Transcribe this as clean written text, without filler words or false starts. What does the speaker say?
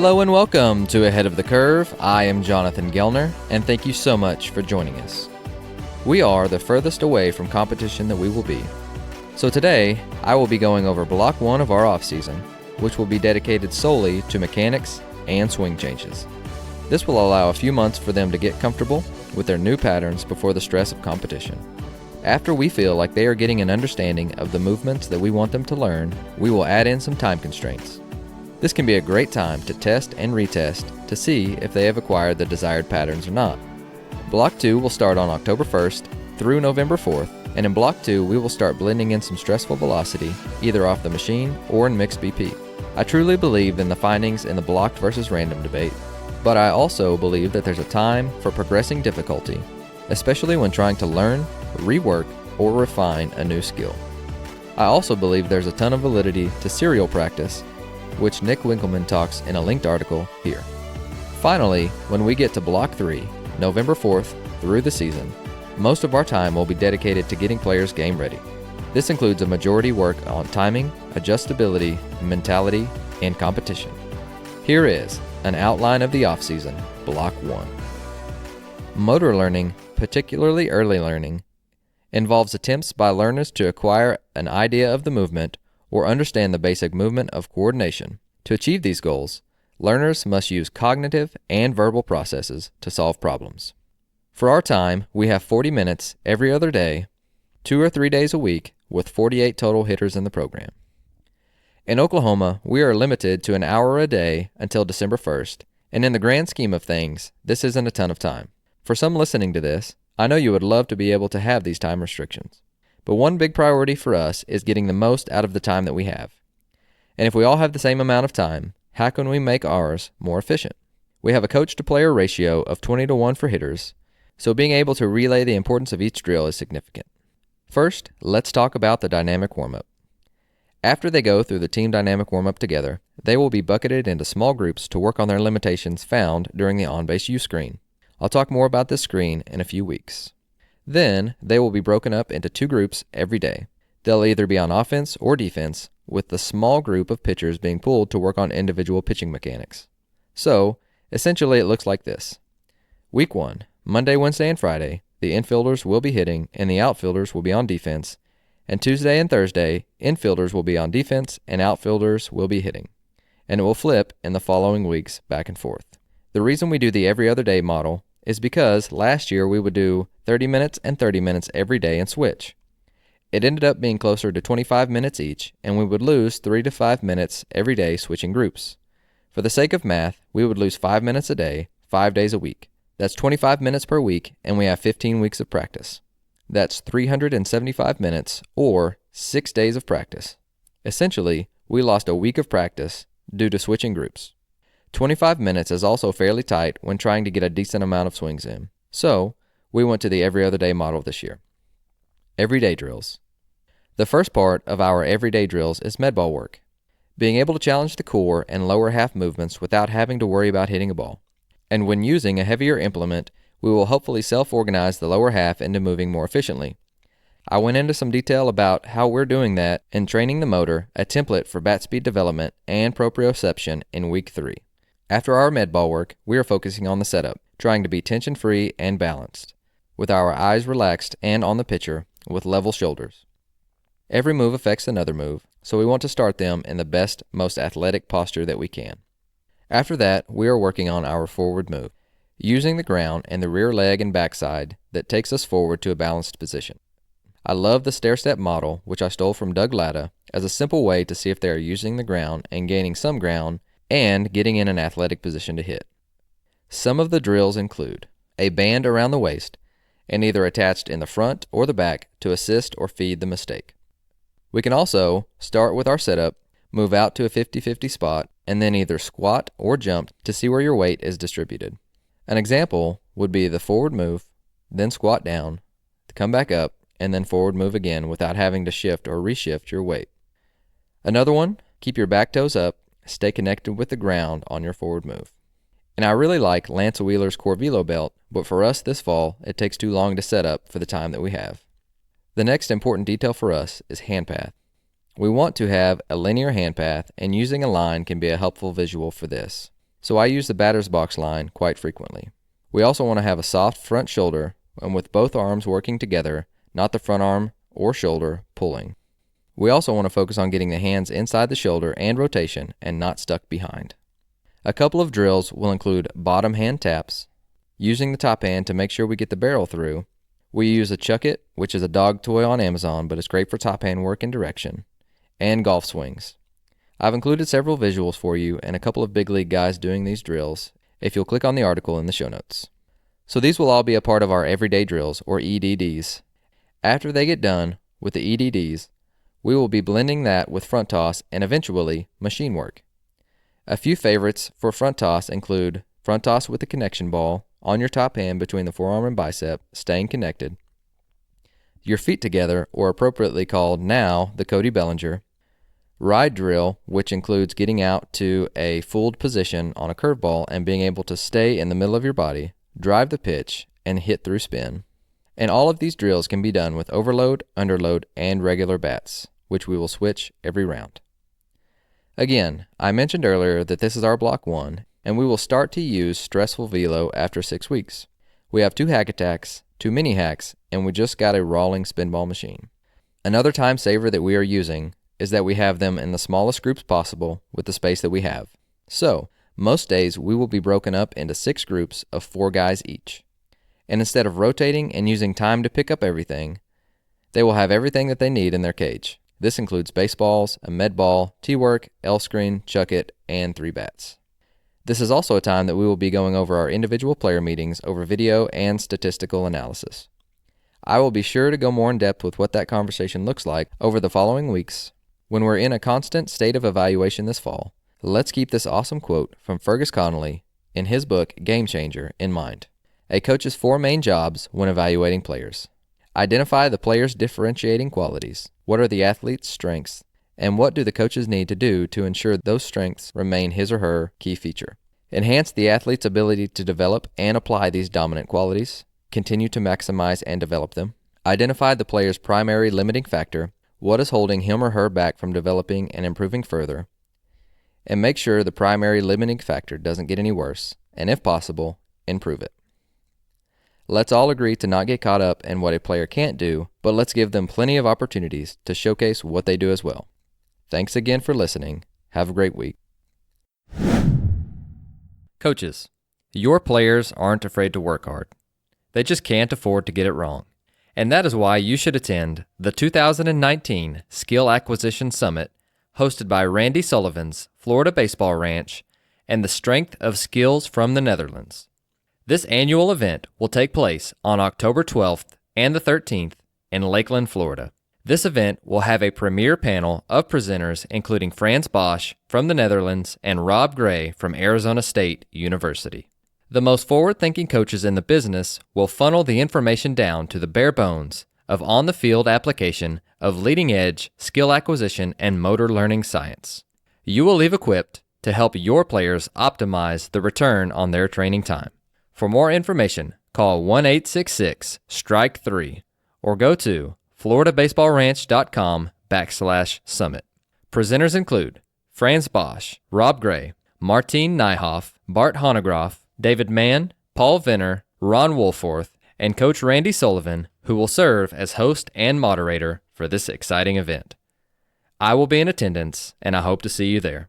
Hello and welcome to Ahead of the Curve. I am Jonathan Gellner, and thank you so much for joining us. We are the furthest away from competition that we will be. So today, I will be going over Block 1 of our offseason, which will be dedicated solely to mechanics and swing changes. This will allow a few months for them to get comfortable with their new patterns before the stress of competition. After we feel like they are getting an understanding of the movements that we want them to learn, we will add in some time constraints. This can be a great time to test and retest to see if they have acquired the desired patterns or not. Block 2 will start on October 1st through November 4th, and in Block 2 we will start blending in some stressful velocity either off the machine or in mixed BP. I truly believe in the findings in the blocked versus random debate, but I also believe that there's a time for progressing difficulty, especially when trying to learn, rework, or refine a new skill. I also believe there's a ton of validity to serial practice, which Nick Winkelman talks in a linked article here. Finally, when we get to Block 3, November 4th through the season, most of our time will be dedicated to getting players game ready. This includes a majority work on timing, adjustability, mentality, and competition. Here is an outline of the offseason, Block 1. Motor learning, particularly early learning, involves attempts by learners to acquire an idea of the movement or understand the basic movement of coordination. To achieve these goals, learners must use cognitive and verbal processes to solve problems. For our time, we have 40 minutes every other day, 2 or 3 days a week, with 48 total hitters in the program. In Oklahoma, we are limited to an hour a day until December 1st, and in the grand scheme of things, this isn't a ton of time. For some listening to this, I know you would love to be able to have these time restrictions. But one big priority for us is getting the most out of the time that we have. And if we all have the same amount of time, how can we make ours more efficient? We have a coach-to-player ratio of 20-1 for hitters, so being able to relay the importance of each drill is significant. First, let's talk about the dynamic warm-up. After they go through the team dynamic warm-up together, they will be bucketed into small groups to work on their limitations found during the on-base U screen. I'll talk more about this screen in a few weeks. Then, they will be broken up into 2 groups every day. They'll either be on offense or defense, with the small group of pitchers being pulled to work on individual pitching mechanics. So, essentially it looks like this. Week 1, Monday, Wednesday, and Friday, the infielders will be hitting and the outfielders will be on defense, and Tuesday and Thursday, infielders will be on defense and outfielders will be hitting. And it will flip in the following weeks back and forth. The reason we do the every other day model is because last year we would do 30 minutes and 30 minutes every day and switch. It ended up being closer to 25 minutes each, and we would lose 3 to 5 minutes every day switching groups. For the sake of math, we would lose 5 minutes a day, 5 days a week. That's 25 minutes per week, and we have 15 weeks of practice. That's 375 minutes, or 6 days of practice. Essentially, we lost a week of practice due to switching groups. 25 minutes is also fairly tight when trying to get a decent amount of swings in. So, we went to the every other day model this year. Everyday drills. The first part of our everyday drills is med ball work. Being able to challenge the core and lower half movements without having to worry about hitting a ball. And when using a heavier implement, we will hopefully self-organize the lower half into moving more efficiently. I went into some detail about how we're doing that in Training the Motor, a template for bat speed development and proprioception in Week 3. After our med ball work, we are focusing on the setup, trying to be tension-free and balanced, with our eyes relaxed and on the pitcher with level shoulders. Every move affects another move, so we want to start them in the best, most athletic posture that we can. After that, we are working on our forward move, using the ground and the rear leg and backside that takes us forward to a balanced position. I love the stair-step model, which I stole from Doug Latta, as a simple way to see if they are using the ground and gaining some ground and getting in an athletic position to hit. Some of the drills include a band around the waist and either attached in the front or the back to assist or feed the mistake. We can also start with our setup, move out to a 50-50 spot, and then either squat or jump to see where your weight is distributed. An example would be the forward move, then squat down, come back up, and then forward move again without having to shift or reshift your weight. Another one, keep your back toes up, stay connected with the ground on your forward move. And I really like Lance Wheeler's Core Velo belt, but for us this fall, it takes too long to set up for the time that we have. The next important detail for us is hand path. We want to have a linear hand path, and using a line can be a helpful visual for this. so I use the batter's box line quite frequently. We also want to have a soft front shoulder and with both arms working together, not the front arm or shoulder pulling. We also want to focus on getting the hands inside the shoulder and rotation and not stuck behind. A couple of drills will include bottom hand taps, using the top hand to make sure we get the barrel through. We use a Chuck It, which is a dog toy on Amazon, but it's great for top hand work and direction, and golf swings. I've included several visuals for you and a couple of big league guys doing these drills if you'll click on the article in the show notes. So these will all be a part of our everyday drills, or EDDs. After they get done with the EDDs, we will be blending that with front toss and eventually machine work. A few favorites for front toss include front toss with the connection ball on your top hand between the forearm and bicep, staying connected, your feet together, or appropriately called now the Cody Bellinger, ride drill, which includes getting out to a fooled position on a curveball and being able to stay in the middle of your body, drive the pitch, and hit through spin. And all of these drills can be done with overload, underload, and regular bats, which we will switch every round. Again, I mentioned earlier that this is our block 1, and we will start to use stressful velo after 6 weeks. We have 2 hack attacks, 2 mini hacks, and we just got a rolling spin ball machine. Another time saver that we are using is that we have them in the smallest groups possible with the space that we have. So, most days we will be broken up into 6 groups of 4 guys each. And instead of rotating and using time to pick up everything, they will have everything that they need in their cage. This includes baseballs, a med ball, T-work, L-screen, Chuck It, and 3 bats. This is also a time that we will be going over our individual player meetings over video and statistical analysis. I will be sure to go more in depth with what that conversation looks like over the following weeks. When we're in a constant state of evaluation this fall, let's keep this awesome quote from Fergus Connolly in his book Game Changer in mind. A coach's 4 main jobs when evaluating players. Identify the player's differentiating qualities. What are the athlete's strengths? And what do the coaches need to do to ensure those strengths remain his or her key feature? Enhance the athlete's ability to develop and apply these dominant qualities. Continue to maximize and develop them. Identify the player's primary limiting factor. What is holding him or her back from developing and improving further? And make sure the primary limiting factor doesn't get any worse, and if possible, improve it. Let's all agree to not get caught up in what a player can't do, but let's give them plenty of opportunities to showcase what they do as well. Thanks again for listening. Have a great week. Coaches, your players aren't afraid to work hard. They just can't afford to get it wrong. And that is why you should attend the 2019 Skill Acquisition Summit hosted by Randy Sullivan's Florida Baseball Ranch and the Strength of Skills from the Netherlands. This annual event will take place on October 12th and the 13th in Lakeland, Florida. This event will have a premier panel of presenters including Frans Bosch from the Netherlands and Rob Gray from Arizona State University. The most forward-thinking coaches in the business will funnel the information down to the bare bones of on-the-field application of leading-edge skill acquisition and motor learning science. You will leave equipped to help your players optimize the return on their training time. For more information, call 1-866-STRIKE-3 or go to floridabaseballranch.com/summit. Presenters include Frans Bosch, Rob Gray, Martine Nijhoff, Bart Honegroff, David Mann, Paul Venner, Ron Woolforth, and Coach Randy Sullivan, who will serve as host and moderator for this exciting event. I will be in attendance, and I hope to see you there.